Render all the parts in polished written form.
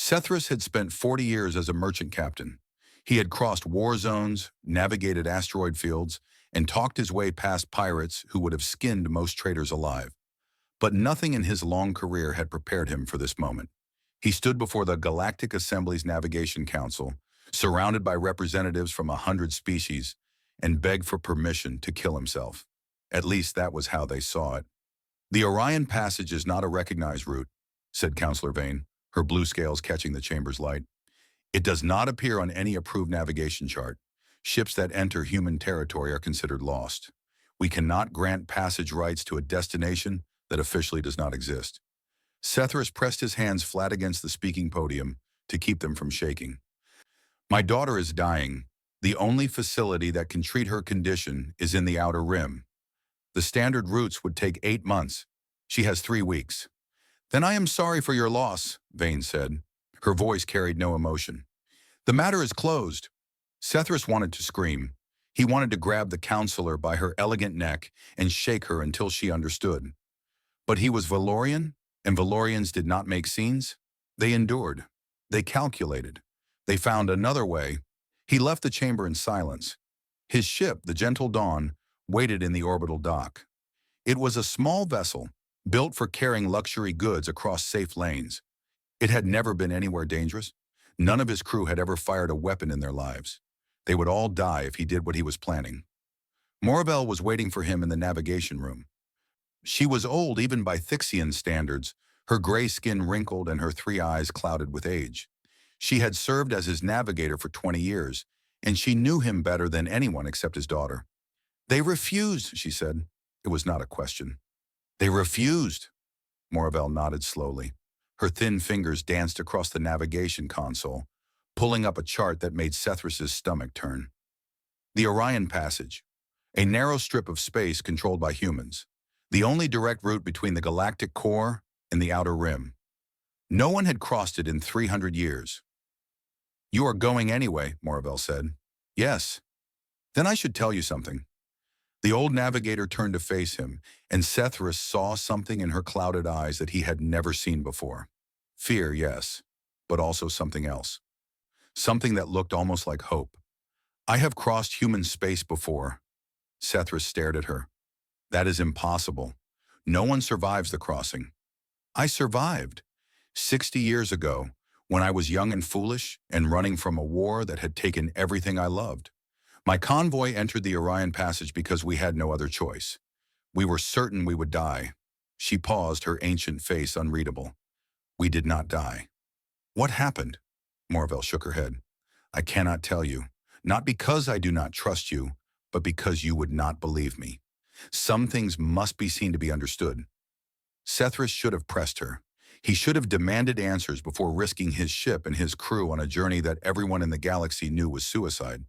Sethris had spent 40 years as a merchant captain. He had crossed war zones, navigated asteroid fields, and talked his way past pirates who would have skinned most traders alive. But nothing in his long career had prepared him for this moment. He stood before the Galactic Assembly's Navigation Council, surrounded by representatives from 100 species, and begged for permission to kill himself. At least that was how they saw it. "The Orion Passage is not a recognized route," said Counselor Vane, her blue scales catching the chamber's light. "It does not appear on any approved navigation chart. Ships that enter human territory are considered lost. We cannot grant passage rights to a destination that officially does not exist." Sethris pressed his hands flat against the speaking podium to keep them from shaking. "My daughter is dying. The only facility that can treat her condition is in the Outer Rim. The standard routes would take 8 months. She has 3 weeks. "Then I am sorry for your loss," Vane said. Her voice carried no emotion. "The matter is closed." Sethris wanted to scream. He wanted to grab the counselor by her elegant neck and shake her until she understood. But he was Valorian, and Valorians did not make scenes. They endured. They calculated. They found another way. He left the chamber in silence. His ship, the Gentle Dawn, waited in the orbital dock. It was a small vessel, built for carrying luxury goods across safe lanes. It had never been anywhere dangerous. None of his crew had ever fired a weapon in their lives. They would all die if he did what he was planning. Morabel was waiting for him in the navigation room. She was old even by Thixian standards, her gray skin wrinkled and her 3 eyes clouded with age. She had served as his navigator for 20 years, and she knew him better than anyone except his daughter. "They refused," she said. It was not a question. "They refused." Morabel nodded slowly. Her thin fingers danced across the navigation console, pulling up a chart that made Sethris's stomach turn. "The Orion Passage, a narrow strip of space controlled by humans. The only direct route between the galactic core and the Outer Rim. No one had crossed it in 300 years. "You are going anyway," Morabel said. "Yes." "Then I should tell you something." The old navigator turned to face him, and Sethris saw something in her clouded eyes that he had never seen before. Fear, yes, but also something else. Something that looked almost like hope. "I have crossed human space before." Sethris stared at her. "That is impossible. No one survives the crossing." "I survived. 60 years ago, when I was young and foolish and running from a war that had taken everything I loved. My convoy entered the Orion Passage because we had no other choice. We were certain we would die." She paused, her ancient face unreadable. "We did not die." "What happened?" Morabel shook her head. "I cannot tell you. Not because I do not trust you, but because you would not believe me. Some things must be seen to be understood." Sethris should have pressed her. He should have demanded answers before risking his ship and his crew on a journey that everyone in the galaxy knew was suicide.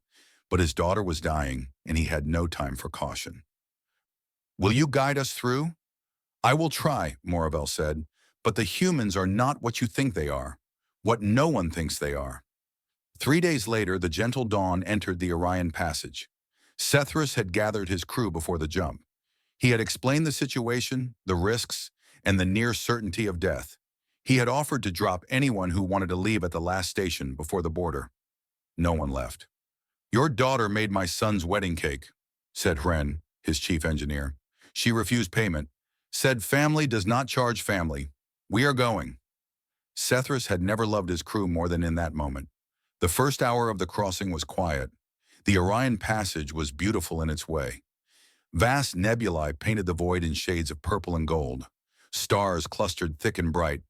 But his daughter was dying, and he had no time for caution. "Will you guide us through?" "I will try," Morabel said, "but the humans are not what you think they are, what no one thinks they are." 3 days later, the Gentle Dawn entered the Orion Passage. Sethris had gathered his crew before the jump. He had explained the situation, the risks, and the near certainty of death. He had offered to drop anyone who wanted to leave at the last station before the border. No one left. "Your daughter made my son's wedding cake," said Hren, his chief engineer. "She refused payment, said family does not charge family. We are going." Sethris had never loved his crew more than in that moment. The first hour of the crossing was quiet. The Orion Passage was beautiful in its way. Vast nebulae painted the void in shades of purple and gold. Stars clustered thick and bright.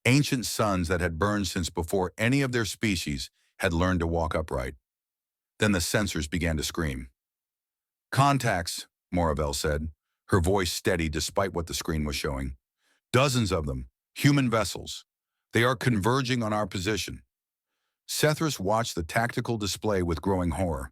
Ancient suns that had burned since before any of their species had learned to walk upright. Then the sensors began to scream. "Contacts," Morabel said, her voice steady despite what the screen was showing. "Dozens of them, human vessels. They are converging on our position." Sethris watched the tactical display with growing horror.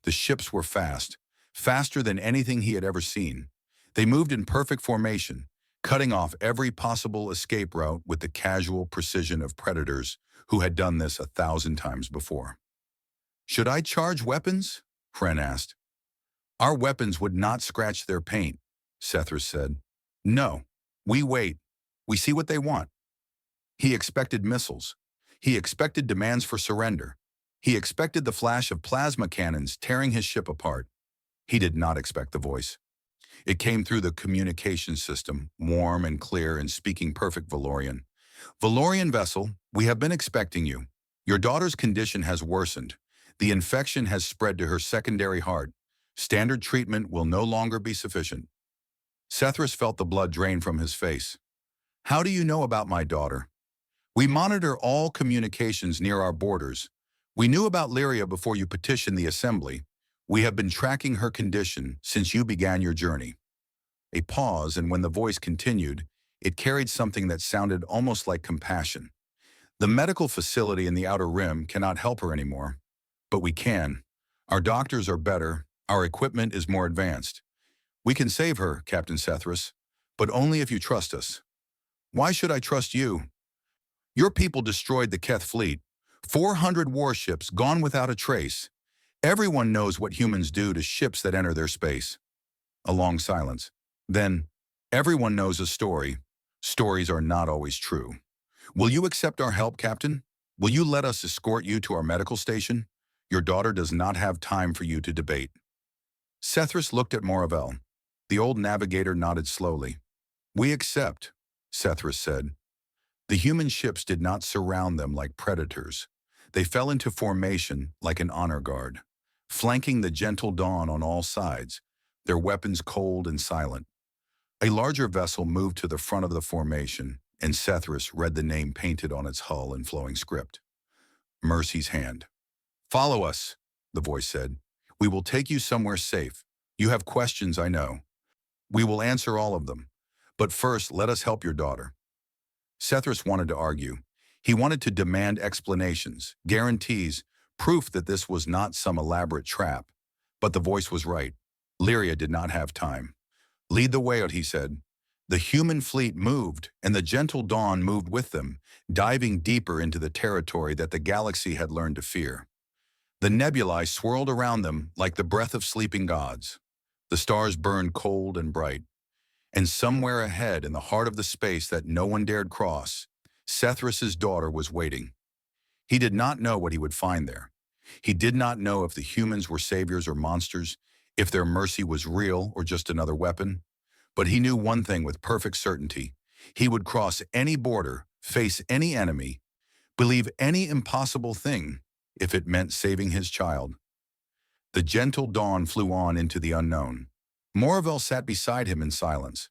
The ships were fast, faster than anything he had ever seen. They moved in perfect formation, cutting off every possible escape route with the casual precision of predators who had done this 1,000 times before. "Should I charge weapons?" Hren asked. "Our weapons would not scratch their paint," Sethris said. "No, we wait. We see what they want." He expected missiles. He expected demands for surrender. He expected the flash of plasma cannons tearing his ship apart. He did not expect the voice. It came through the communication system, warm and clear and speaking perfect Valorian. Valorian vessel, we have been expecting you. Your daughter's condition has worsened. The infection has spread to her secondary heart. Standard treatment will no longer be sufficient. Sethris felt the blood drain from his face. How do you know about my daughter? We monitor all communications near our borders. We knew about Lyria before you petitioned the Assembly. We have been tracking her condition since you began your journey. A pause, and when the voice continued, it carried something that sounded almost like compassion. The medical facility in the Outer Rim cannot help her anymore. But we can. Our doctors are better. Our equipment is more advanced. We can save her, Captain Sethris, but only if you trust us. Why should I trust you? Your people destroyed the Keth fleet. 400 warships gone without a trace. Everyone knows what humans do to ships that enter their space. A long silence. Then, everyone knows a story. Stories are not always true. Will you accept our help, Captain? Will you let us escort you to our medical station? Your daughter does not have time for you to debate. Sethris looked at Moravel. The old navigator nodded slowly. We accept, Sethris said. The human ships did not surround them like predators. They fell into formation like an honor guard, flanking the gentle dawn on all sides, their weapons cold and silent. A larger vessel moved to the front of the formation, and Sethris read the name painted on its hull in flowing script. Mercy's Hand. Follow us, the voice said. We will take you somewhere safe. You have questions, I know. We will answer all of them. But first, let us help your daughter. Sethris wanted to argue. He wanted to demand explanations, guarantees, proof that this was not some elaborate trap. But the voice was right. Lyria did not have time. Lead the way, he said. The human fleet moved, and the gentle dawn moved with them, diving deeper into the territory that the galaxy had learned to fear. The nebulae swirled around them like the breath of sleeping gods. The stars burned cold and bright. And somewhere ahead, in the heart of the space that no one dared cross, Sethris's daughter was waiting. He did not know what he would find there. He did not know if the humans were saviors or monsters, if their mercy was real or just another weapon. But he knew one thing with perfect certainty. He would cross any border, face any enemy, believe any impossible thing, if it meant saving his child. The gentle dawn flew on into the unknown. Moravel sat beside him in silence,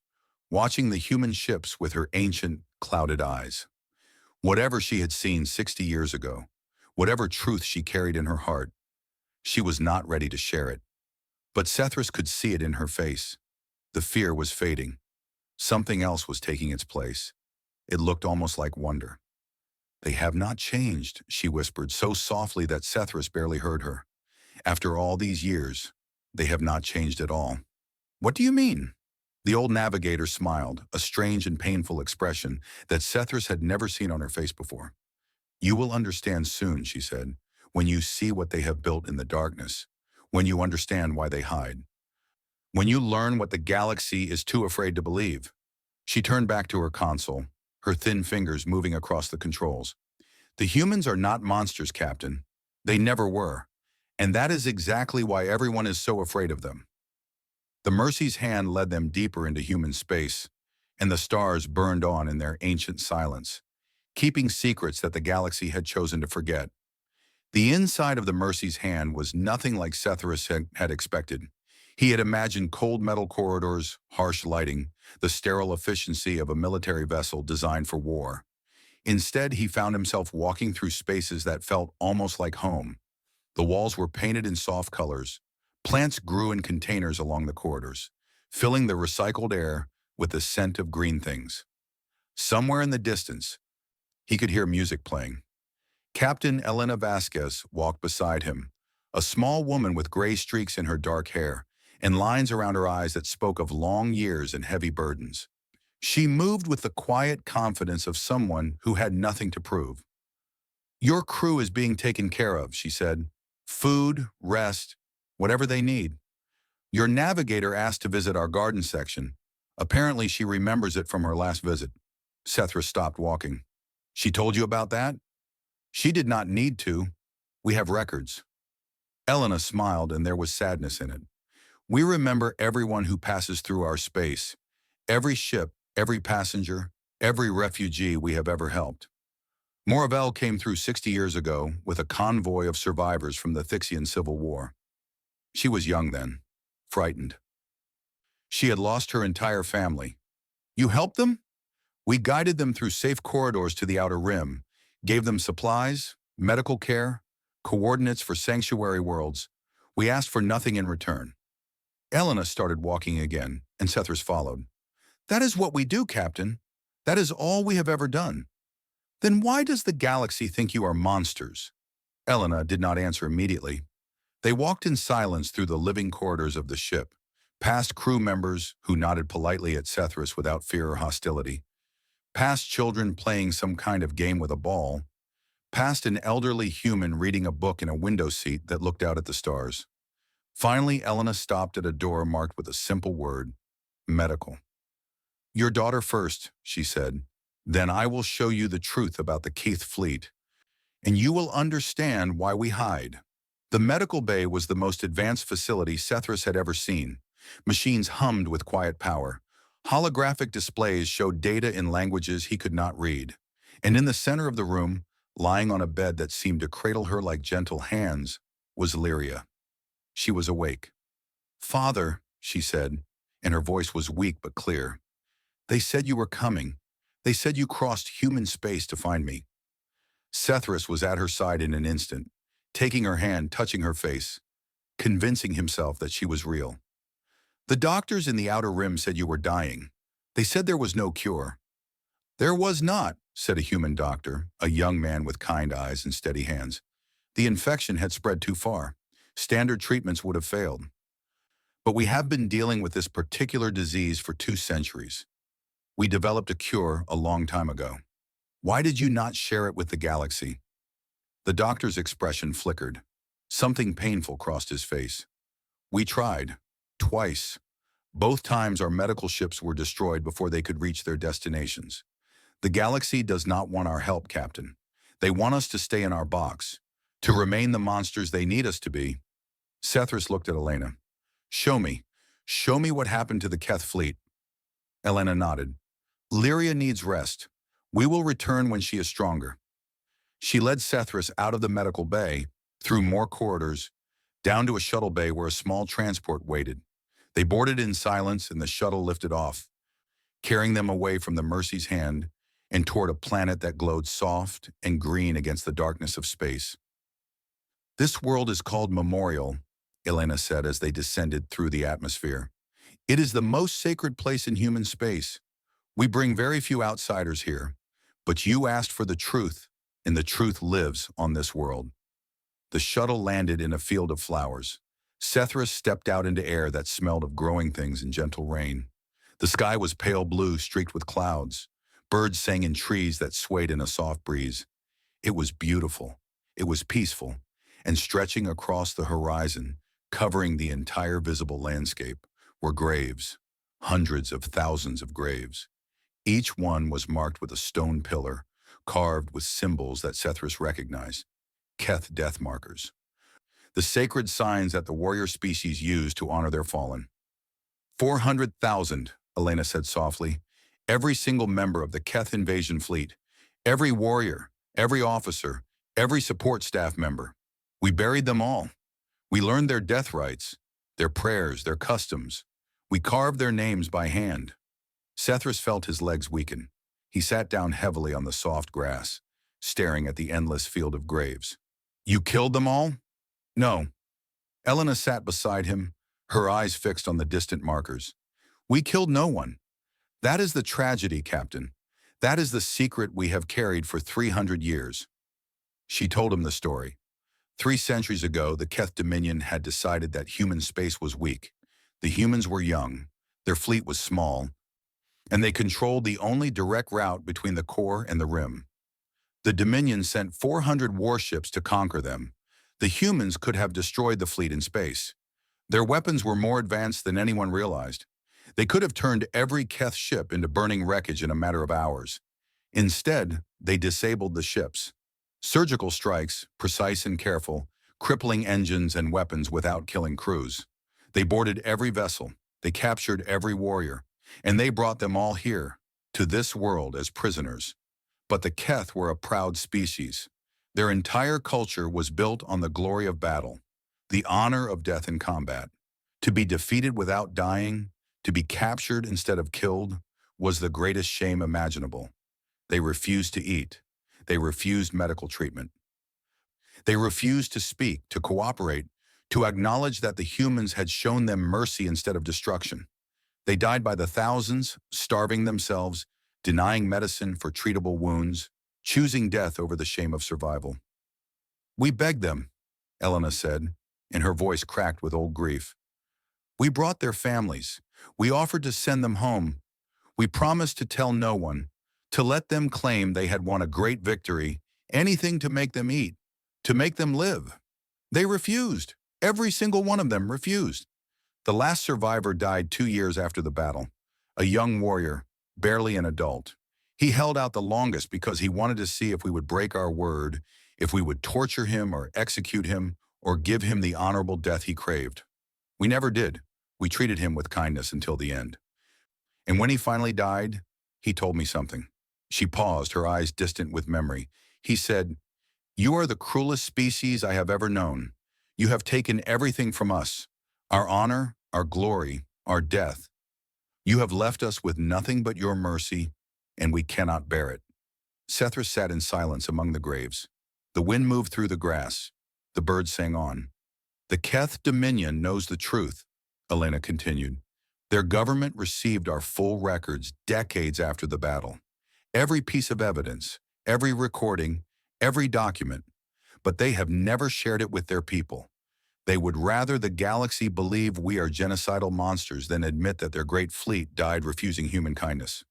watching the human ships with her ancient, clouded eyes. Whatever she had seen 60 years ago, whatever truth she carried in her heart, she was not ready to share it. But Sethris could see it in her face. The fear was fading. Something else was taking its place. It looked almost like wonder. They have not changed, she whispered so softly that Sethris barely heard her. After all these years, they have not changed at all. What do you mean? The old navigator smiled, a strange and painful expression that Sethris had never seen on her face before. You will understand soon, she said, when you see what they have built in the darkness, when you understand why they hide. When you learn what the galaxy is too afraid to believe. She turned back to her console, her thin fingers moving across the controls. The humans are not monsters, Captain. They never were. And that is exactly why everyone is so afraid of them. The Mercy's Hand led them deeper into human space, and the stars burned on in their ancient silence, keeping secrets that the galaxy had chosen to forget. The inside of the Mercy's Hand was nothing like Sethris had expected. He had imagined cold metal corridors, harsh lighting, the sterile efficiency of a military vessel designed for war. Instead, he found himself walking through spaces that felt almost like home. The walls were painted in soft colors. Plants grew in containers along the corridors, filling the recycled air with the scent of green things. Somewhere in the distance, he could hear music playing. Captain Elena Vasquez walked beside him, a small woman with gray streaks in her dark hair and lines around her eyes that spoke of long years and heavy burdens. She moved with the quiet confidence of someone who had nothing to prove. Your crew is being taken care of, she said. Food, rest, whatever they need. Your navigator asked to visit our garden section. Apparently she remembers it from her last visit. Sethris stopped walking. She told you about that? She did not need to. We have records. Elena smiled, and there was sadness in it. We remember everyone who passes through our space, every ship, every passenger, every refugee we have ever helped. Moravel came through 60 years ago with a convoy of survivors from the Thixian Civil War. She was young then, frightened. She had lost her entire family. You helped them? We guided them through safe corridors to the Outer Rim, gave them supplies, medical care, coordinates for sanctuary worlds. We asked for nothing in return. Elena started walking again, and Sethris followed. That is what we do, Captain. That is all we have ever done. Then why does the galaxy think you are monsters? Elena did not answer immediately. They walked in silence through the living corridors of the ship, past crew members who nodded politely at Sethris without fear or hostility, past children playing some kind of game with a ball, past an elderly human reading a book in a window seat that looked out at the stars. Finally, Elena stopped at a door marked with a simple word, medical. Your daughter first, she said. Then I will show you the truth about the Keith fleet, and you will understand why we hide. The medical bay was the most advanced facility Sethris had ever seen. Machines hummed with quiet power. Holographic displays showed data in languages he could not read. And in the center of the room, lying on a bed that seemed to cradle her like gentle hands, was Lyria. She was awake. Father, she said, and her voice was weak but clear. They said you were coming. They said you crossed human space to find me. Sethris was at her side in an instant, taking her hand, touching her face, convincing himself that she was real. The doctors in the Outer Rim said you were dying. They said there was no cure. There was not, said a human doctor, a young man with kind eyes and steady hands. The infection had spread too far. Standard treatments would have failed. But we have been dealing with this particular disease for 2 centuries. We developed a cure a long time ago. Why did you not share it with the galaxy? The doctor's expression flickered. Something painful crossed his face. We tried. Twice. Both times our medical ships were destroyed before they could reach their destinations. The galaxy does not want our help, Captain. They want us to stay in our box, to remain the monsters they need us to be. Sethris looked at Elena. Show me. Show me what happened to the Keth fleet. Elena nodded. Lyria needs rest. We will return when she is stronger. She led Sethris out of the medical bay, through more corridors, down to a shuttle bay where a small transport waited. They boarded in silence, and the shuttle lifted off, carrying them away from the Mercy's hand and toward a planet that glowed soft and green against the darkness of space. This world is called Memorial, Elena said as they descended through the atmosphere. It is the most sacred place in human space. We bring very few outsiders here, but you asked for the truth, and the truth lives on this world. The shuttle landed in a field of flowers. Sethris stepped out into air that smelled of growing things and gentle rain. The sky was pale blue, streaked with clouds. Birds sang in trees that swayed in a soft breeze. It was beautiful. It was peaceful. And stretching across the horizon, covering the entire visible landscape, were graves, hundreds of thousands of graves. Each one was marked with a stone pillar, carved with symbols that Sethris recognized, Keth death markers. The sacred signs that the warrior species used to honor their fallen. 400,000, Elena said softly. Every single member of the Keth invasion fleet, every warrior, every officer, every support staff member. We buried them all. We learned their death rites, their prayers, their customs. We carved their names by hand. Sethris felt his legs weaken. He sat down heavily on the soft grass, staring at the endless field of graves. You killed them all? No. Elena sat beside him, her eyes fixed on the distant markers. We killed no one. That is the tragedy, Captain. That is the secret we have carried for 300 years. She told him the story. 3 centuries ago, the Keth Dominion had decided that human space was weak. The humans were young, their fleet was small, and they controlled the only direct route between the core and the rim. The Dominion sent 400 warships to conquer them. The humans could have destroyed the fleet in space. Their weapons were more advanced than anyone realized. They could have turned every Keth ship into burning wreckage in a matter of hours. Instead, they disabled the ships. Surgical strikes, precise and careful, crippling engines and weapons without killing crews. They boarded every vessel, they captured every warrior, and they brought them all here, to this world as prisoners. But the Keth were a proud species. Their entire culture was built on the glory of battle, the honor of death in combat. To be defeated without dying, to be captured instead of killed, was the greatest shame imaginable. They refused to eat. They refused medical treatment. They refused to speak, to cooperate, to acknowledge that the humans had shown them mercy instead of destruction. They died by the thousands, starving themselves, denying medicine for treatable wounds, choosing death over the shame of survival. "We begged them," Elena said, and her voice cracked with old grief. "We brought their families. We offered to send them home. We promised to tell no one, to let them claim they had won a great victory, anything to make them eat, to make them live. They refused. Every single one of them refused." The last survivor died 2 years after the battle, a young warrior, barely an adult. He held out the longest because he wanted to see if we would break our word, if we would torture him or execute him, or give him the honorable death he craved. We never did. We treated him with kindness until the end. And when he finally died, he told me something. She paused, her eyes distant with memory. He said, "You are the cruelest species I have ever known. You have taken everything from us, our honor, our glory, our death. You have left us with nothing but your mercy, and we cannot bear it." Sethris sat in silence among the graves. The wind moved through the grass. The birds sang on. "The Keth Dominion knows the truth," Elena continued. "Their government received our full records decades after the battle. Every piece of evidence, every recording, every document. But they have never shared it with their people. They would rather the galaxy believe we are genocidal monsters than admit that their great fleet died refusing human kindness.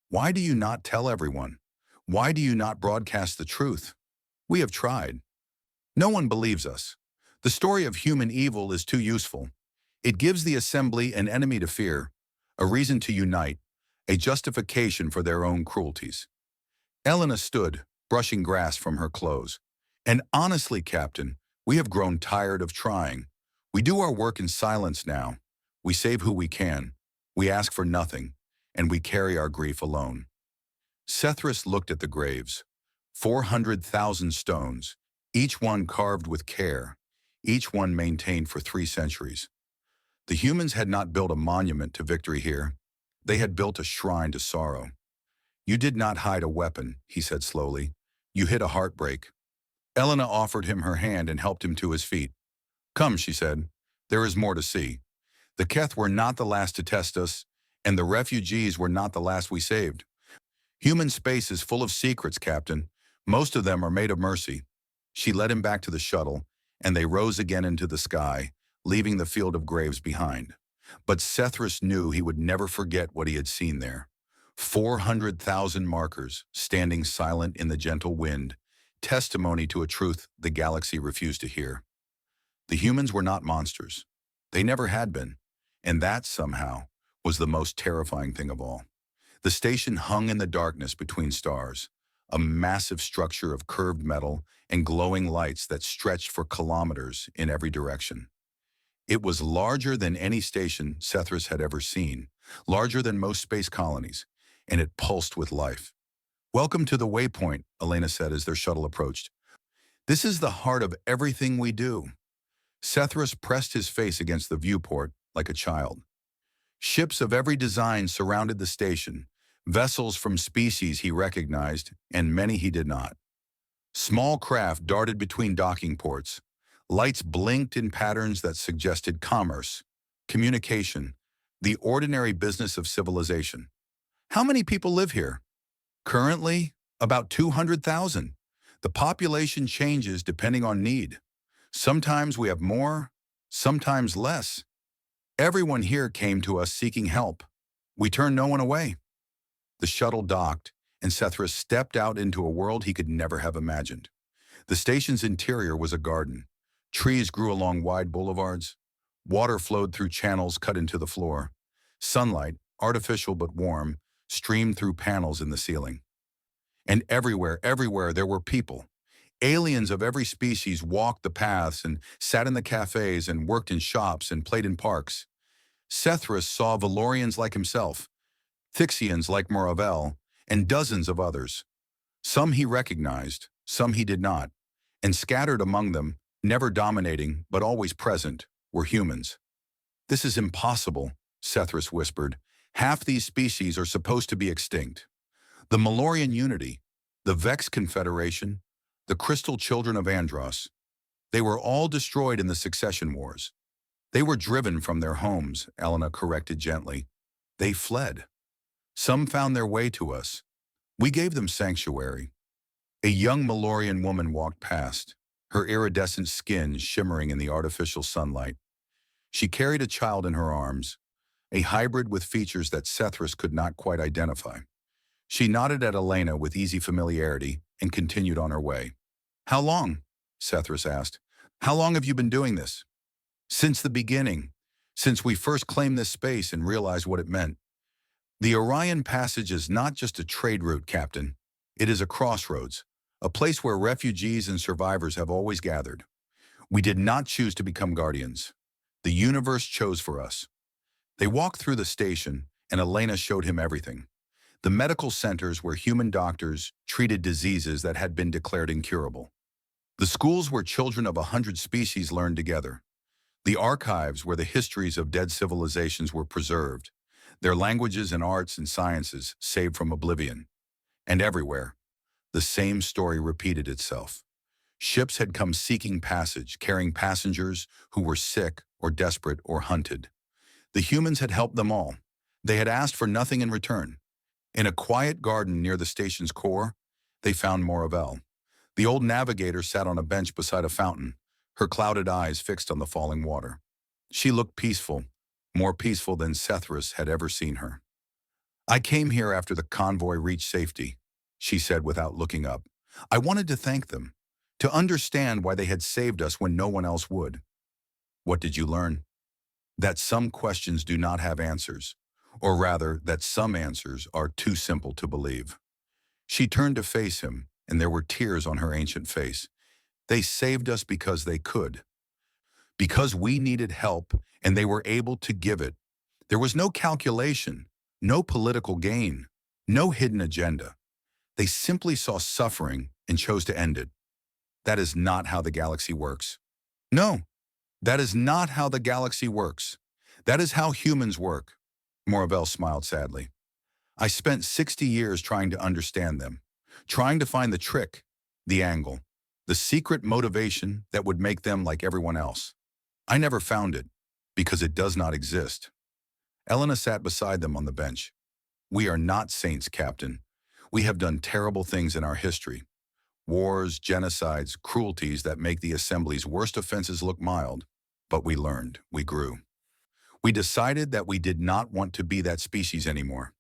Why do you not tell everyone? Why do you not broadcast the truth? We have tried. No one believes us. The story of human evil is too useful. It gives the assembly an enemy to fear, a reason to unite, a justification for their own cruelties." Elena stood, brushing grass from her clothes. "And honestly, Captain, we have grown tired of trying. We do our work in silence now. We save who we can. We ask for nothing, and we carry our grief alone." Sethris looked at the graves. 400,000 stones, each one carved with care, each one maintained for 3 centuries. The humans had not built a monument to victory here. They had built a shrine to sorrow. "You did not hide a weapon," he said slowly. "You hid a heartbreak." Elena offered him her hand and helped him to his feet. "Come," she said. "There is more to see. The Keth were not the last to test us, and the refugees were not the last we saved. Human space is full of secrets, Captain. Most of them are made of mercy." She led him back to the shuttle, and they rose again into the sky, leaving the field of graves behind. But Sethris knew he would never forget what he had seen there. 400,000 markers, standing silent in the gentle wind, testimony to a truth the galaxy refused to hear. The humans were not monsters. They never had been. And that, somehow, was the most terrifying thing of all. The station hung in the darkness between stars, a massive structure of curved metal and glowing lights that stretched for kilometers in every direction. It was larger than any station Sethris had ever seen, larger than most space colonies, and it pulsed with life. "Welcome to the waypoint," Elena said as their shuttle approached. "This is the heart of everything we do." Sethris pressed his face against the viewport like a child. Ships of every design surrounded the station, vessels from species he recognized, and many he did not. Small craft darted between docking ports. Lights blinked in patterns that suggested commerce, communication, the ordinary business of civilization. "How many people live here?" "Currently, about 200,000. The population changes depending on need. Sometimes we have more, sometimes less. Everyone here came to us seeking help. We turned no one away." The shuttle docked, and Sethris stepped out into a world he could never have imagined. The station's interior was a garden. Trees grew along wide boulevards. Water flowed through channels cut into the floor. Sunlight, artificial but warm, streamed through panels in the ceiling. And everywhere there were people. Aliens of every species walked the paths and sat in the cafes and worked in shops and played in parks. Sethrus saw Valorians like himself, Thixians like Moravel, and dozens of others. Some he recognized, some he did not, and scattered among them, never dominating but always present, were humans. "This is impossible," Sethrus whispered. "Half these species are supposed to be extinct. The Malorian Unity, the Vex Confederation, the Crystal Children of Andros, they were all destroyed in the succession wars. They were driven from their homes," Elena corrected gently. "They fled. Some found their way to us. We gave them sanctuary." A young Malorian woman walked past, her iridescent skin shimmering in the artificial sunlight. She carried a child in her arms, a hybrid with features that Sethrus could not quite identify. She nodded at Elena with easy familiarity and continued on her way. "How long?" Sethrus asked. "How long have you been doing this?" "Since the beginning, since we first claimed this space and realized what it meant. The Orion Passage is not just a trade route, Captain. It is a crossroads, a place where refugees and survivors have always gathered. We did not choose to become guardians. The universe chose for us." They walked through the station, and Elena showed him everything. The medical centers where human doctors treated diseases that had been declared incurable. The schools where children of 100 species learned together. The archives where the histories of dead civilizations were preserved, their languages and arts and sciences saved from oblivion. And everywhere, the same story repeated itself. Ships had come seeking passage, carrying passengers who were sick or desperate or hunted. The humans had helped them all. They had asked for nothing in return. In a quiet garden near the station's core, they found Moravel. The old navigator sat on a bench beside a fountain, her clouded eyes fixed on the falling water. She looked peaceful, more peaceful than Sethrus had ever seen her. "I came here after the convoy reached safety," she said without looking up. "I wanted to thank them, to understand why they had saved us when no one else would." "What did you learn?" "That some questions do not have answers, or rather, that some answers are too simple to believe." She turned to face him, and there were tears on her ancient face. "They saved us because they could. Because we needed help, and they were able to give it. There was no calculation, no political gain, no hidden agenda. They simply saw suffering and chose to end it. That is not how the galaxy works. No, that is not how the galaxy works. That is how humans work." Moravel smiled sadly. "I spent 60 years trying to understand them, trying to find the trick, the angle, the secret motivation that would make them like everyone else. I never found it, because it does not exist." Elena sat beside them on the bench. "We are not saints, Captain. We have done terrible things in our history. Wars, genocides, cruelties that make the Assembly's worst offenses look mild. But we learned, we grew. We decided that we did not want to be that species anymore.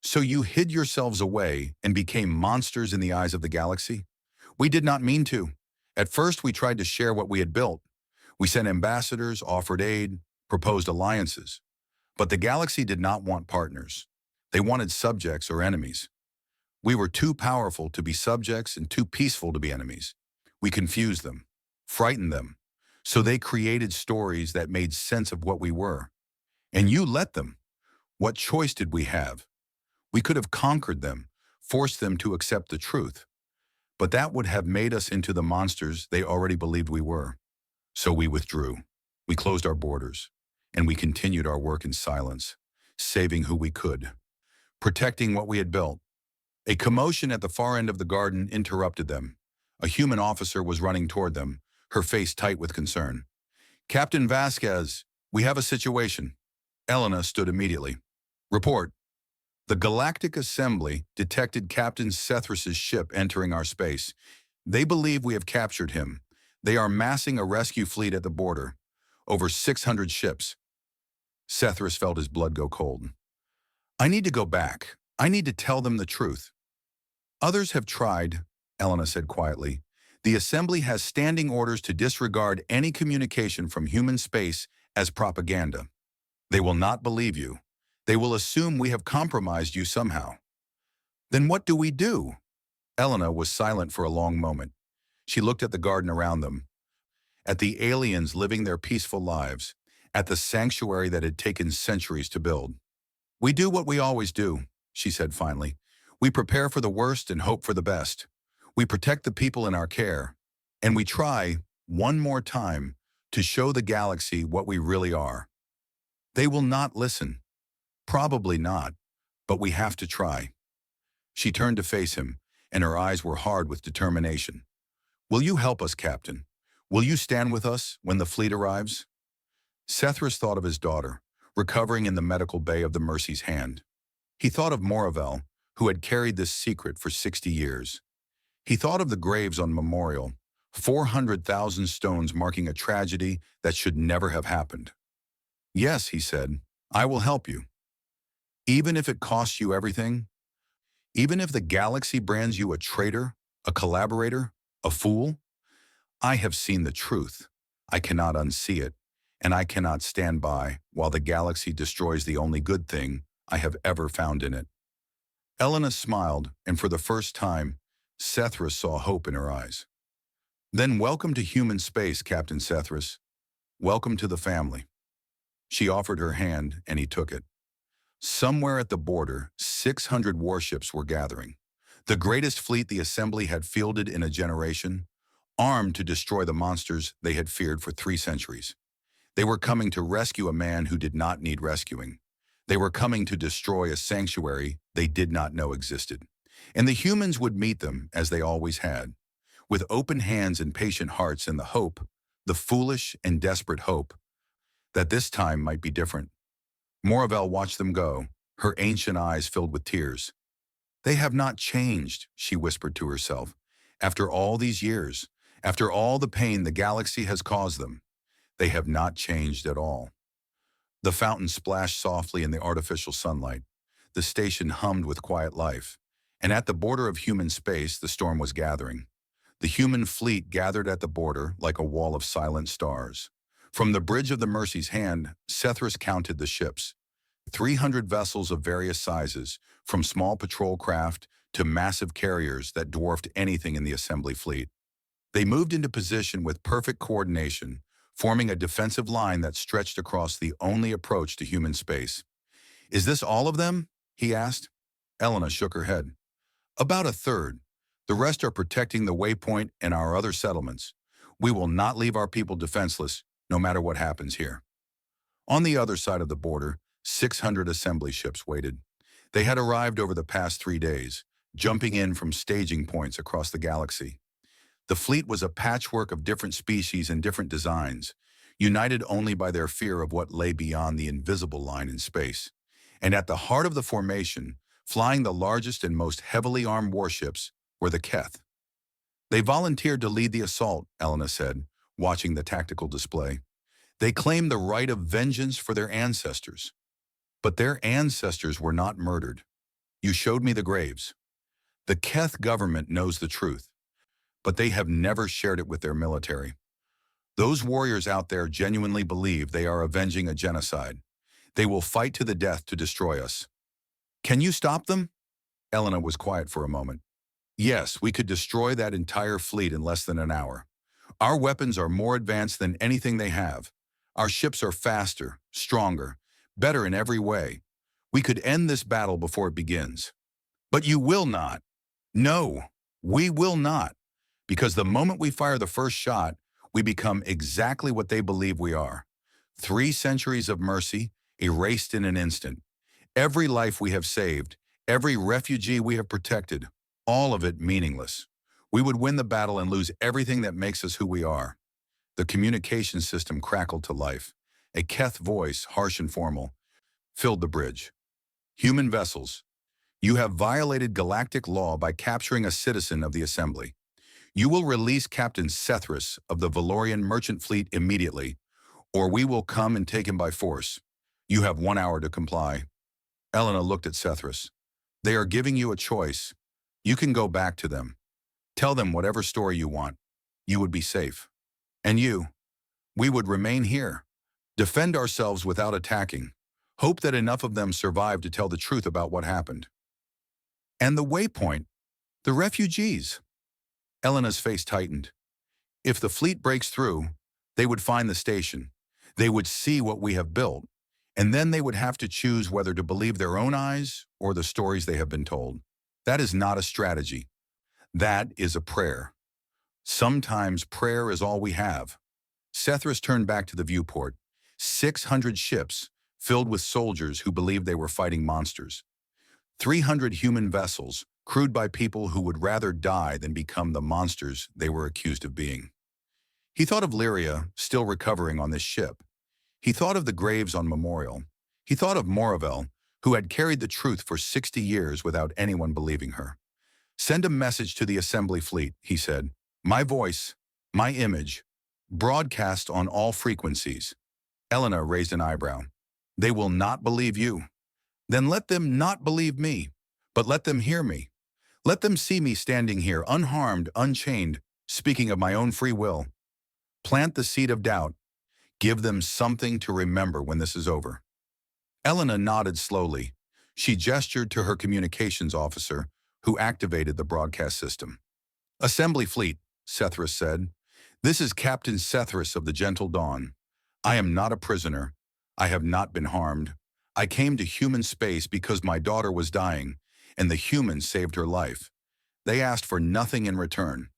So you hid yourselves away and became monsters in the eyes of the galaxy? We did not mean to. At first, we tried to share what we had built. We sent ambassadors, offered aid, proposed alliances. But the galaxy did not want partners. They wanted subjects or enemies. We were too powerful to be subjects and too peaceful to be enemies. We confused them, frightened them. So they created stories that made sense of what we were. And you let them. What choice did we have? We could have conquered them, forced them to accept the truth. But that would have made us into the monsters they already believed we were. So we withdrew. We closed our borders. And we continued our work in silence, saving who we could, protecting what we had built. A commotion at the far end of the garden interrupted them. A human officer was running toward them, her face tight with concern. "Captain Vasquez, we have a situation." Elena stood immediately. "Report." "The Galactic Assembly detected Captain Sethrus's ship entering our space. They believe we have captured him. They are massing a rescue fleet at the border. Over 600 ships." Sethrus felt his blood go cold. "I need to go back. I need to tell them the truth." "Others have tried," Elena said quietly. "The Assembly has standing orders to disregard any communication from human space as propaganda. They will not believe you. They will assume we have compromised you somehow." "Then what do we do?" Elena was silent for a long moment. She looked at the garden around them, at the aliens living their peaceful lives, at the sanctuary that had taken centuries to build. "We do what we always do," she said finally. "We prepare for the worst and hope for the best. We protect the people in our care. And we try, one more time, to show the galaxy what we really are." "They will not listen." "Probably not, but we have to try." She turned to face him, and her eyes were hard with determination. "Will you help us, Captain? Will you stand with us when the fleet arrives?" Sethris thought of his daughter, recovering in the medical bay of the Mercy's hand. He thought of Moravel, who had carried this secret for 60 years. He thought of the graves on Memorial, 400,000 stones marking a tragedy that should never have happened. "Yes," he said, "I will help you. Even if it costs you everything? Even if the galaxy brands you a traitor, a collaborator, a fool? I have seen the truth. I cannot unsee it, and I cannot stand by while the galaxy destroys the only good thing I have ever found in it." Elena smiled, and for the first time, Sethris saw hope in her eyes. "Then welcome to human space, Captain Sethris. Welcome to the family." She offered her hand, and he took it. Somewhere at the border, 600 warships were gathering. The greatest fleet the Assembly had fielded in a generation, armed to destroy the monsters they had feared for 3 centuries. They were coming to rescue a man who did not need rescuing. They were coming to destroy a sanctuary they did not know existed. And the humans would meet them as they always had, with open hands and patient hearts and the hope, the foolish and desperate hope, that this time might be different. Moravel watched them go, her ancient eyes filled with tears. "They have not changed," she whispered to herself. "After all these years, after all the pain the galaxy has caused them, they have not changed at all." The fountain splashed softly in the artificial sunlight. The station hummed with quiet life. And at the border of human space, the storm was gathering. The human fleet gathered at the border like a wall of silent stars. From the bridge of the Mercy's hand, Sethris counted the ships. 300 vessels of various sizes, from small patrol craft to massive carriers that dwarfed anything in the Assembly fleet. They moved into position with perfect coordination, forming a defensive line that stretched across the only approach to human space. "Is this all of them?" he asked. Elena shook her head. "About a third. The rest are protecting the waypoint and our other settlements. We will not leave our people defenseless, no matter what happens here." On the other side of the border, 600 assembly ships waited. They had arrived over the past 3 days, jumping in from staging points across the galaxy. The fleet was a patchwork of different species and different designs, united only by their fear of what lay beyond the invisible line in space. And at the heart of the formation, flying the largest and most heavily armed warships, were the Keth. "They volunteered to lead the assault," Elena said, watching the tactical display. "They claimed the right of vengeance for their ancestors. But their ancestors were not murdered. You showed me the graves. The Keth government knows the truth, but they have never shared it with their military. Those warriors out there genuinely believe they are avenging a genocide. They will fight to the death to destroy us. Can you stop them?" Elena was quiet for a moment. "Yes, we could destroy that entire fleet in less than an hour. Our weapons are more advanced than anything they have. Our ships are faster, stronger, better in every way. We could end this battle before it begins." "But you will not." "No, we will not. Because the moment we fire the first shot, we become exactly what they believe we are. 3 centuries of mercy, erased in an instant. Every life we have saved, every refugee we have protected, all of it meaningless. We would win the battle and lose everything that makes us who we are." The communication system crackled to life. A Keth voice, harsh and formal, filled the bridge. "Human vessels, you have violated galactic law by capturing a citizen of the Assembly. You will release Captain Sethris of the Valorian merchant fleet immediately, or we will come and take him by force. You have 1 hour to comply." Elena looked at Sethris. "They are giving you a choice. You can go back to them. Tell them whatever story you want. You would be safe. And you, we would remain here. Defend ourselves without attacking. Hope that enough of them survive to tell the truth about what happened." "And the waypoint, the refugees." Elena's face tightened. If the fleet breaks through, they would find the station. They would see what we have built, and then they would have to choose whether to believe their own eyes or the stories they have been told. That is not a strategy. That is a prayer. Sometimes prayer is all we have. Sethris turned back to the viewport. 600 ships filled with soldiers who believed they were fighting monsters. 300 human vessels crewed by people who would rather die than become the monsters they were accused of being. He thought of Lyria, still recovering on this ship. He thought of the graves on Memorial. He thought of Moravel, who had carried the truth for 60 years without anyone believing her. "Send a message to the assembly fleet," he said. "My voice, my image, broadcast on all frequencies." Elena raised an eyebrow. "They will not believe you." "Then let them not believe me, but let them hear me. Let them see me standing here, unharmed, unchained, speaking of my own free will. Plant the seed of doubt. Give them something to remember when this is over." Elena nodded slowly. She gestured to her communications officer, who activated the broadcast system. "Assembly fleet," Sethris said. "This is Captain Sethris of the Gentle Dawn. I am not a prisoner. I have not been harmed. I came to human space because my daughter was dying, and the humans saved her life. They asked for nothing in return."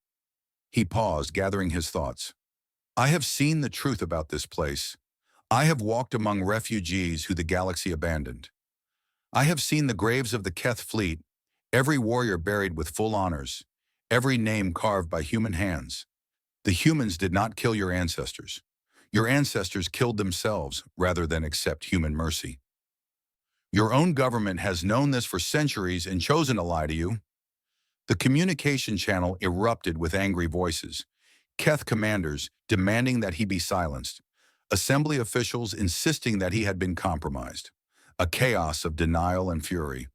He paused, gathering his thoughts. "I have seen the truth about this place. I have walked among refugees who the galaxy abandoned. I have seen the graves of the Keth fleet, every warrior buried with full honors, every name carved by human hands. The humans did not kill your ancestors. Your ancestors killed themselves rather than accept human mercy. Your own government has known this for centuries and chosen to lie to you." The communication channel erupted with angry voices. Keth commanders demanding that he be silenced. Assembly officials insisting that he had been compromised. A chaos of denial and fury.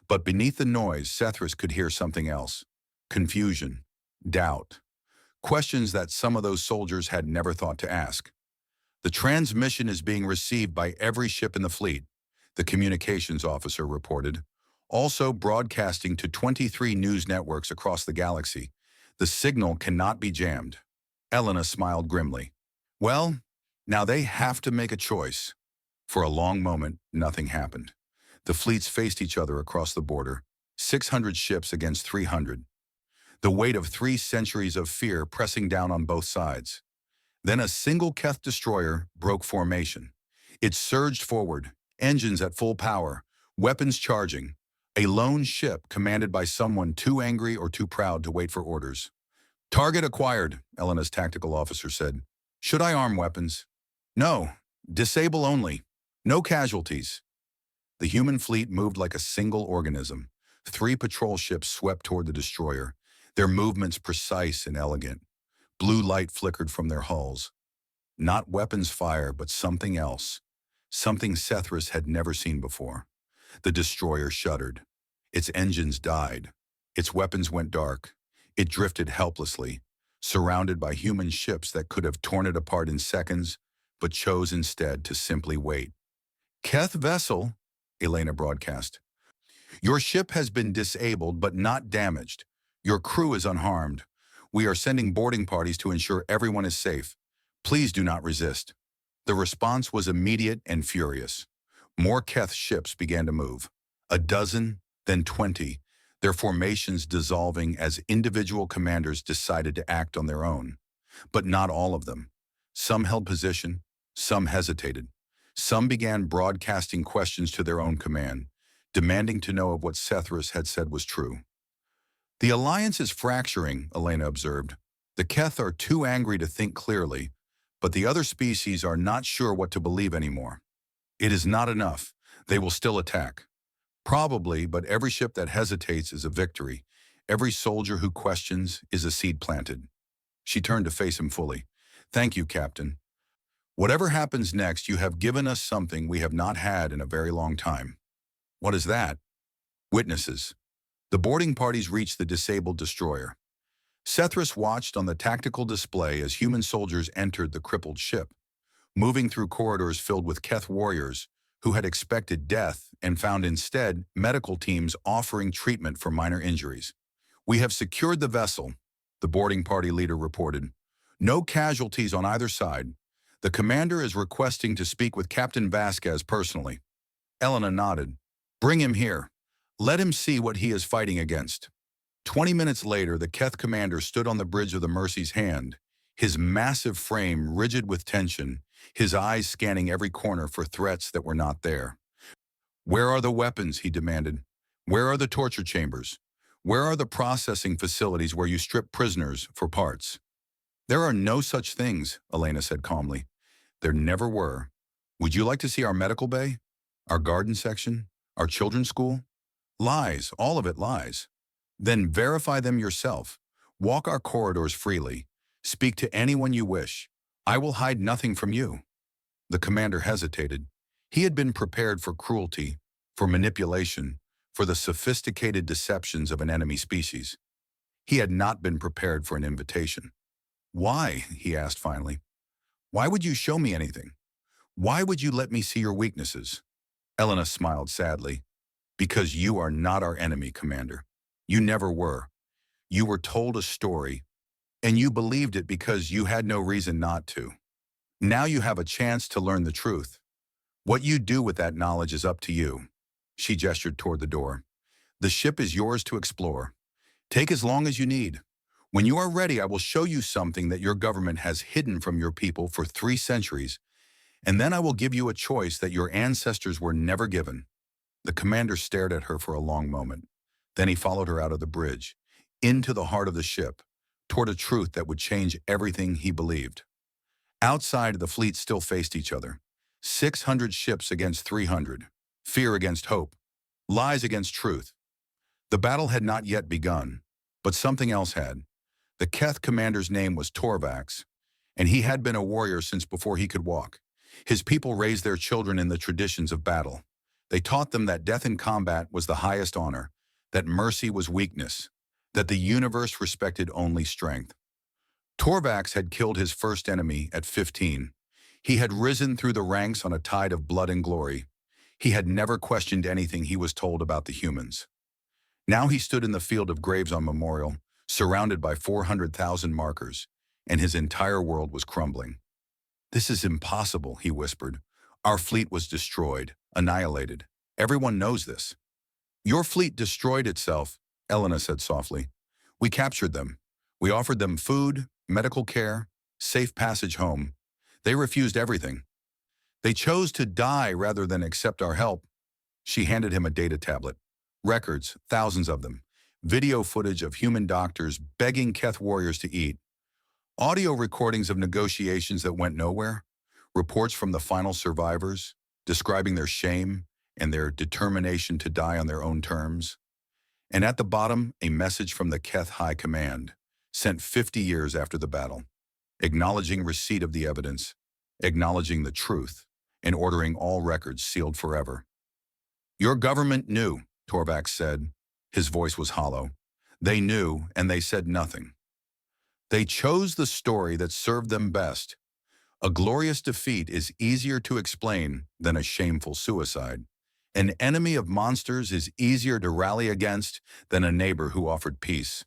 But beneath the noise, Sethris could hear something else. Confusion. Doubt. Questions that some of those soldiers had never thought to ask. "The transmission is being received by every ship in the fleet," the communications officer reported, "also broadcasting to 23 news networks across the galaxy. The signal cannot be jammed." Elena smiled grimly. "Well, now they have to make a choice." For a long moment, nothing happened. The fleets faced each other across the border, 600 ships against 300. The weight of 3 centuries of fear pressing down on both sides. Then a single Keth destroyer broke formation. It surged forward, engines at full power, weapons charging. A lone ship commanded by someone too angry or too proud to wait for orders. "Target acquired," Elena's tactical officer said. "Should I arm weapons?" "No. Disable only. No casualties." The human fleet moved like a single organism. 3 patrol ships swept toward the destroyer, their movements precise and elegant. Blue light flickered from their hulls. Not weapons fire, but something else. Something Sethris had never seen before. The destroyer shuddered. Its engines died. Its weapons went dark. It drifted helplessly, surrounded by human ships that could have torn it apart in seconds, but chose instead to simply wait. "Keth vessel," Elena broadcast. "Your ship has been disabled but not damaged. Your crew is unharmed. We are sending boarding parties to ensure everyone is safe. Please do not resist." The response was immediate and furious. More Keth ships began to move. A dozen, then 20, their formations dissolving as individual commanders decided to act on their own. But not all of them. Some held position, some hesitated. Some began broadcasting questions to their own command, demanding to know if what Sethris had said was true. "The alliance is fracturing," Elena observed. "The Keth are too angry to think clearly, but the other species are not sure what to believe anymore. It is not enough. They will still attack. Probably, but every ship that hesitates is a victory. Every soldier who questions is a seed planted." She turned to face him fully. "Thank you, Captain. Whatever happens next, you have given us something we have not had in a very long time." "What is that?" "Witnesses." The boarding parties reached the disabled destroyer. Sethris watched on the tactical display as human soldiers entered the crippled ship, moving through corridors filled with Keth warriors who had expected death and found instead medical teams offering treatment for minor injuries. "We have secured the vessel," the boarding party leader reported. No casualties on either side. The commander is requesting to speak with Captain Vasquez personally. Elena nodded. Bring him here. Let him see what he is fighting against. 20 minutes later, the Keth commander stood on the bridge of the Mercy's hand, his massive frame rigid with tension, his eyes scanning every corner for threats that were not there. Where are the weapons, he demanded. Where are the torture chambers? Where are the processing facilities where you strip prisoners for parts? There are no such things, Elena said calmly. There never were. Would you like to see our medical bay? Our garden section? Our children's school? Lies, all of it lies. Then verify them yourself. Walk our corridors freely. Speak to anyone you wish. I will hide nothing from you. The commander hesitated. He had been prepared for cruelty, for manipulation, for the sophisticated deceptions of an enemy species. He had not been prepared for an invitation. Why? He asked finally. Why would you show me anything? Why would you let me see your weaknesses? Elena smiled sadly. Because you are not our enemy, Commander. You never were. You were told a story, and you believed it because you had no reason not to. Now you have a chance to learn the truth. What you do with that knowledge is up to you. She gestured toward the door. The ship is yours to explore. Take as long as you need. When you are ready, I will show you something that your government has hidden from your people for 3 centuries, and then I will give you a choice that your ancestors were never given. The commander stared at her for a long moment. Then he followed her out of the bridge, into the heart of the ship, toward a truth that would change everything he believed. Outside, the fleet still faced each other. 600 ships against 300. Fear against hope. Lies against truth. The battle had not yet begun, but something else had. The Keth commander's name was Torvax, and he had been a warrior since before he could walk. His people raised their children in the traditions of battle. They taught them that death in combat was the highest honor, that mercy was weakness, that the universe respected only strength. Torvax had killed his first enemy at 15. He had risen through the ranks on a tide of blood and glory. He had never questioned anything he was told about the humans. Now he stood in the field of graves on Memorial, surrounded by 400,000 markers, and his entire world was crumbling. This is impossible, he whispered. Our fleet was destroyed, annihilated. Everyone knows this. Your fleet destroyed itself, Elena said softly. We captured them. We offered them food, medical care, safe passage home. They refused everything. They chose to die rather than accept our help. She handed him a data tablet. Records, thousands of them. Video footage of human doctors begging Keth warriors to eat. Audio recordings of negotiations that went nowhere. Reports from the final survivors, describing their shame and their determination to die on their own terms. And at the bottom, a message from the Keth High Command, sent 50 years after the battle, acknowledging receipt of the evidence, acknowledging the truth, and ordering all records sealed forever. Your government knew, Torvax said. His voice was hollow. They knew, and they said nothing. They chose the story that served them best. A glorious defeat is easier to explain than a shameful suicide. An enemy of monsters is easier to rally against than a neighbor who offered peace.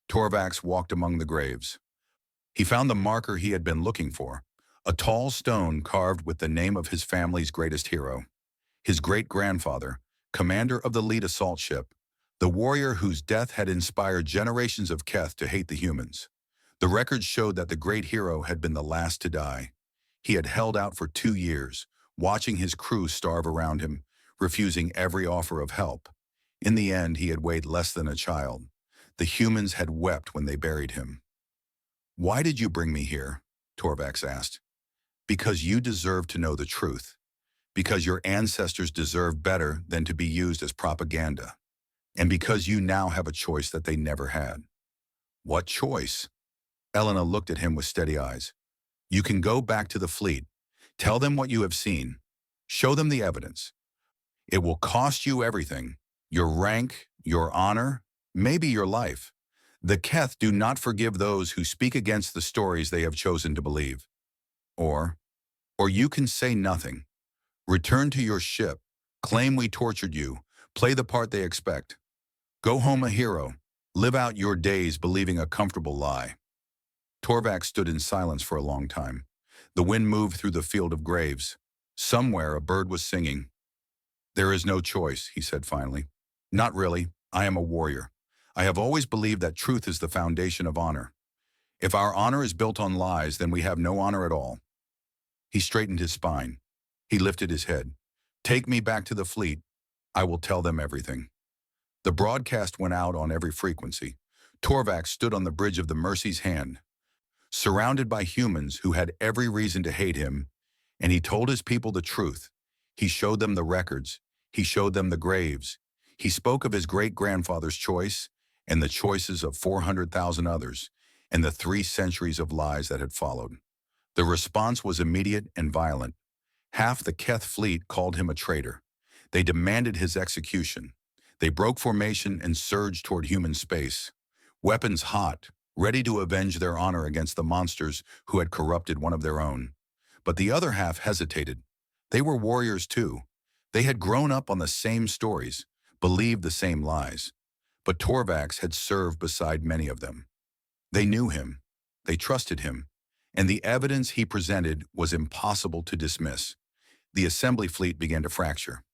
Torvax walked among the graves. He found the marker he had been looking for, a tall stone carved with the name of his family's greatest hero. His great-grandfather, commander of the lead assault ship, the warrior whose death had inspired generations of Keth to hate the humans. The records showed that the great hero had been the last to die. He had held out for 2 years, watching his crew starve around him, refusing every offer of help. In the end, he had weighed less than a child. The humans had wept when they buried him. Why did you bring me here? Torvax asked. Because you deserve to know the truth. Because your ancestors deserve better than to be used as propaganda. And because you now have a choice that they never had. What choice? Elena looked at him with steady eyes. You can go back to the fleet. Tell them what you have seen. Show them the evidence. It will cost you everything. Your rank, your honor, maybe your life. The Keth do not forgive those who speak against the stories they have chosen to believe. Or you can say nothing. Return to your ship. Claim we tortured you. Play the part they expect. Go home a hero. Live out your days believing a comfortable lie. Torvax stood in silence for a long time. The wind moved through the field of graves. Somewhere a bird was singing. "There is no choice," he said finally. "Not really. I am a warrior. I have always believed that truth is the foundation of honor. If our honor is built on lies, then we have no honor at all." He straightened his spine. He lifted his head. "Take me back to the fleet. I will tell them everything." The broadcast went out on every frequency. Torvax stood on the bridge of the Mercy's Hand, surrounded by humans who had every reason to hate him, and he told his people the truth. He showed them the records. He showed them the graves. He spoke of his great-grandfather's choice and the choices of 400,000 others, and the 3 centuries of lies that had followed. The response was immediate and violent. Half the Keth fleet called him a traitor. They demanded his execution. They broke formation and surged toward human space, weapons hot, ready to avenge their honor against the monsters who had corrupted one of their own. But the other half hesitated. They were warriors too. They had grown up on the same stories, believed the same lies. But Torvax had served beside many of them. They knew him. They trusted him. And the evidence he presented was impossible to dismiss. The assembly fleet began to fracture.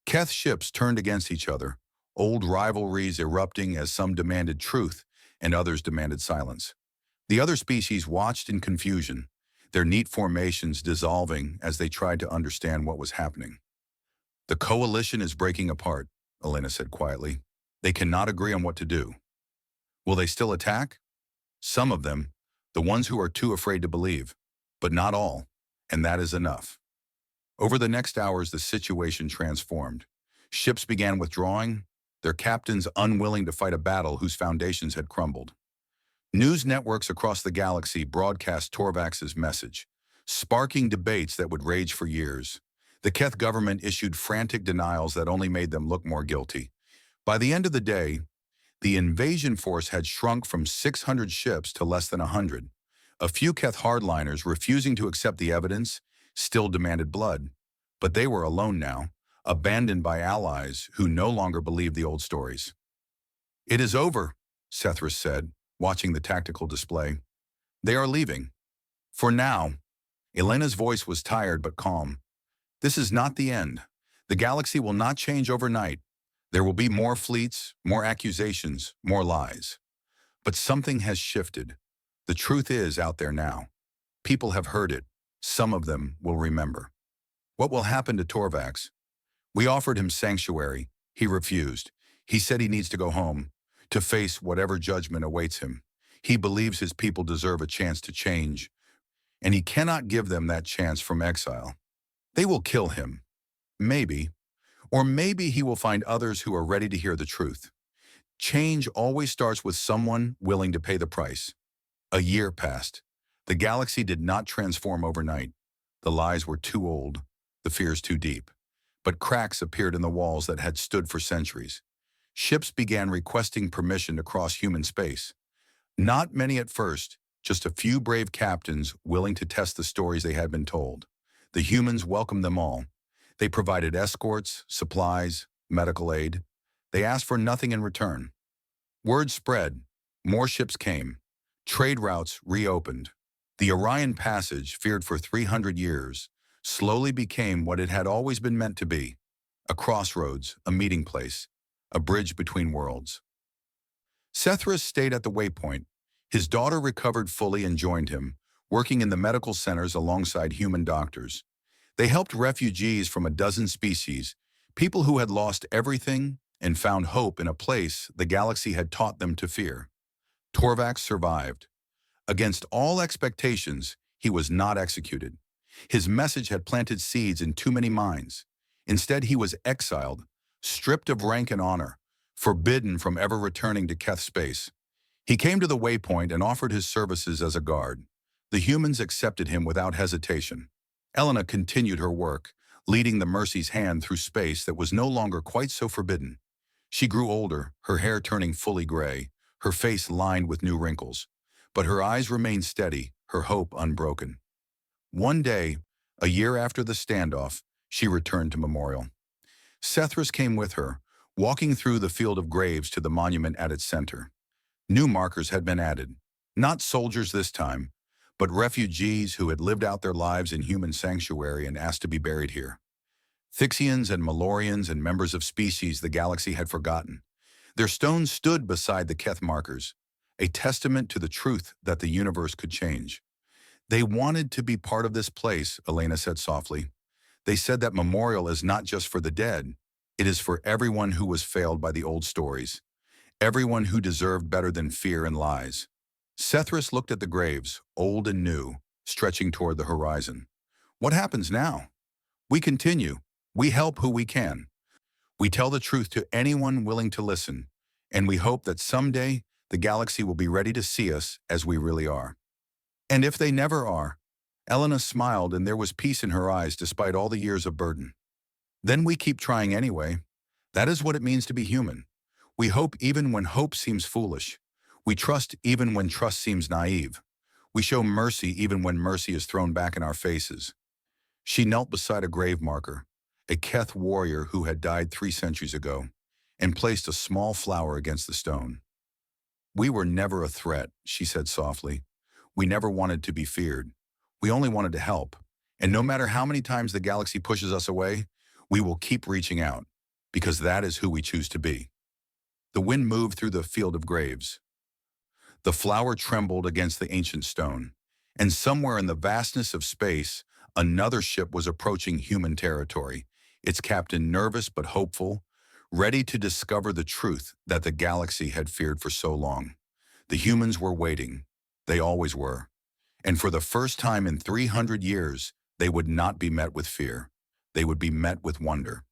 Keth ships turned against each other, old rivalries erupting as some demanded truth and others demanded silence. The other species watched in confusion, their neat formations dissolving as they tried to understand what was happening. "The coalition is breaking apart," Elena said quietly. "They cannot agree on what to do." "Will they still attack?" "Some of them, the ones who are too afraid to believe, but not all, and that is enough." Over the next hours, the situation transformed. Ships began withdrawing, their captains unwilling to fight a battle whose foundations had crumbled. News networks across the galaxy broadcast Torvax's message, sparking debates that would rage for years. The Keth government issued frantic denials that only made them look more guilty. By the end of the day, the invasion force had shrunk from 600 ships to less than 100. A few Keth hardliners, refusing to accept the evidence, still demanded blood. But they were alone now, abandoned by allies who no longer believed the old stories. "It is over," Sethris said, watching the tactical display. "They are leaving. For now." Elena's voice was tired but calm. "This is not the end. The galaxy will not change overnight. There will be more fleets, more accusations, more lies. But something has shifted. The truth is out there now. People have heard it. Some of them will remember." "What will happen to Torvax?" "We offered him sanctuary. He refused. He said he needs to go home, to face whatever judgment awaits him. He believes his people deserve a chance to change, and he cannot give them that chance from exile. They will kill him. Maybe. Or maybe he will find others who are ready to hear the truth. Change always starts with someone willing to pay the price." A year passed. The galaxy did not transform overnight. The lies were too old, the fears too deep. But cracks appeared in the walls that had stood for centuries. Ships began requesting permission to cross human space. Not many at first, just a few brave captains willing to test the stories they had been told. The humans welcomed them all. They provided escorts, supplies, medical aid. They asked for nothing in return. Word spread. More ships came. Trade routes reopened. The Orion Passage, feared for 300 years, slowly became what it had always been meant to be: a crossroads, a meeting place, a bridge between worlds. Sethris stayed at the waypoint. His daughter recovered fully and joined him, working in the medical centers alongside human doctors. They helped refugees from a dozen species, people who had lost everything and found hope in a place the galaxy had taught them to fear. Torvax survived. Against all expectations, he was not executed. His message had planted seeds in too many minds. Instead, he was exiled, stripped of rank and honor, forbidden from ever returning to Keth space. He came to the waypoint and offered his services as a guard. The humans accepted him without hesitation. Elena continued her work, leading the Mercy's Hand through space that was no longer quite so forbidden. She grew older, her hair turning fully gray, her face lined with new wrinkles. But her eyes remained steady, her hope unbroken. One day, a year after the standoff, she returned to Memorial. Sethris came with her, walking through the field of graves to the monument at its center. New markers had been added. Not soldiers this time, but refugees who had lived out their lives in human sanctuary and asked to be buried here. Thixians and Malorians and members of species the galaxy had forgotten. Their stones stood beside the Keth markers, a testament to the truth that the universe could change. They wanted to be part of this place, Elena said softly. They said that memorial is not just for the dead, it is for everyone who was failed by the old stories, everyone who deserved better than fear and lies. Sethris looked at the graves, old and new, stretching toward the horizon. What happens now? We continue. We help who we can. We tell the truth to anyone willing to listen, and we hope that someday the galaxy will be ready to see us as we really are. And if they never are, Elena smiled and there was peace in her eyes despite all the years of burden. Then we keep trying anyway. That is what it means to be human. We hope even when hope seems foolish. We trust even when trust seems naive. We show mercy even when mercy is thrown back in our faces. She knelt beside a grave marker, a Keth warrior who had died 3 centuries ago, and placed a small flower against the stone. We were never a threat, she said softly. We never wanted to be feared. We only wanted to help. And no matter how many times the galaxy pushes us away, we will keep reaching out, because that is who we choose to be. The wind moved through the field of graves. The flower trembled against the ancient stone, and somewhere in the vastness of space, another ship was approaching human territory, its captain nervous but hopeful, ready to discover the truth that the galaxy had feared for so long. The humans were waiting. They always were. And for the first time in 300 years, they would not be met with fear. They would be met with wonder.